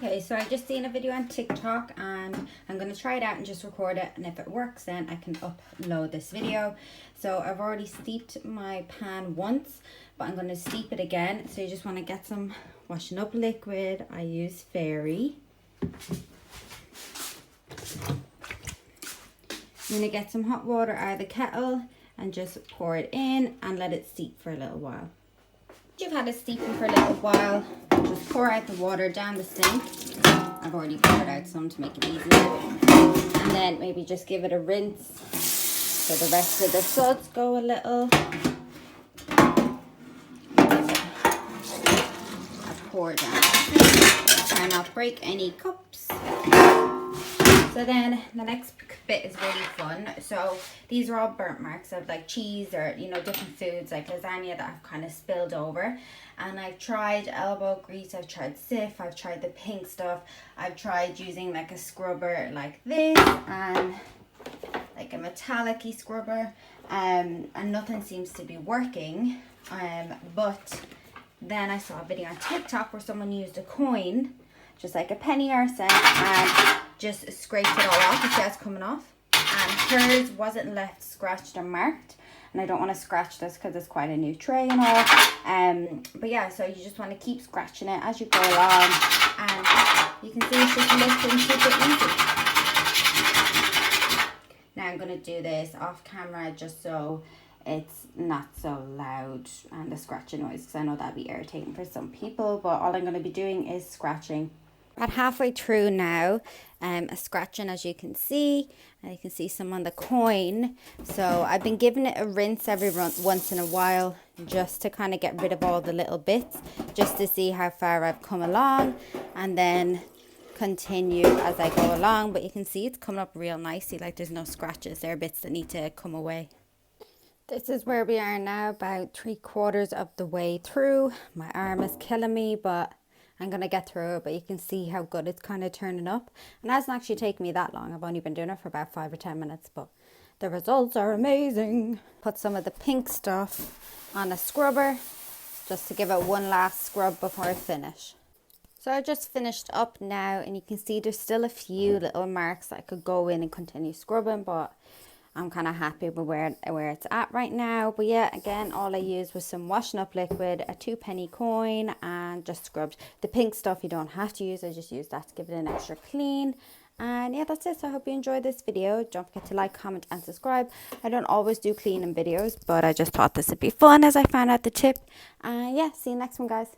Okay, so I just seen a video on TikTok and I'm going to try it out and just record it, and if it works then I can upload this video. So I've already steeped my pan once, but I'm going to steep it again. So you just want to get some washing up liquid. I use Fairy. I'm going to get some hot water out of the kettle and just pour it in and let it steep for a little while. You've had it steeping for a little while, just pour out the water down the sink. I've already poured out some to make it easier. And then maybe just give it a rinse so the rest of the suds go a little. Give it a pour down. Try not break any cups. So then the next bit is really fun. So these are all burnt marks of like cheese or, you know, different foods like lasagna that I've kind of spilled over. And I've tried elbow grease, I've tried Cif, I've tried the pink stuff. I've tried using like a scrubber like this and like a metallic-y scrubber. And nothing seems to be working. But then I saw a video on TikTok where someone used a coin, just like a penny or a cent, and just scraped it all off. You see how it's coming off? And hers wasn't left scratched or marked. And I don't want to scratch this because it's quite a new tray and all. But yeah, so you just want to keep scratching it as you go along. And you can see it's just lifting super easy. Now I'm going to do this off camera just so it's not so loud and the scratching noise, because I know that'd be irritating for some people. But all I'm going to be doing is scratching. About halfway through now, scratching, as you can see, and you can see some on the coin. So I've been giving it a rinse every once in a while, just to kind of get rid of all the little bits, just to see how far I've come along, and then continue as I go along. But you can see it's coming up real nicely, like there's no scratches. There are bits that need to come away. This is where we are now, about 3/4 of the way through. My arm is killing me, but I'm going to get through it. But you can see how good it's kind of turning up. And it hasn't actually taken me that long. I've only been doing it for about 5 or 10 minutes. But the results are amazing. Put some of the pink stuff on a scrubber, just to give it one last scrub before I finish. So I just finished up now. And you can see there's still a few little marks that I could go in and continue scrubbing. But I'm kind of happy with where it's at right now. But yeah, again, all I used was some washing up liquid, a 2-penny coin, and just scrubbed. The pink stuff you don't have to use. I just used that to give it an extra clean. And yeah, that's it. So I hope you enjoyed this video. Don't forget to like, comment, and subscribe. I don't always do cleaning videos, but I just thought this would be fun as I found out the tip. And yeah, see you next one, guys.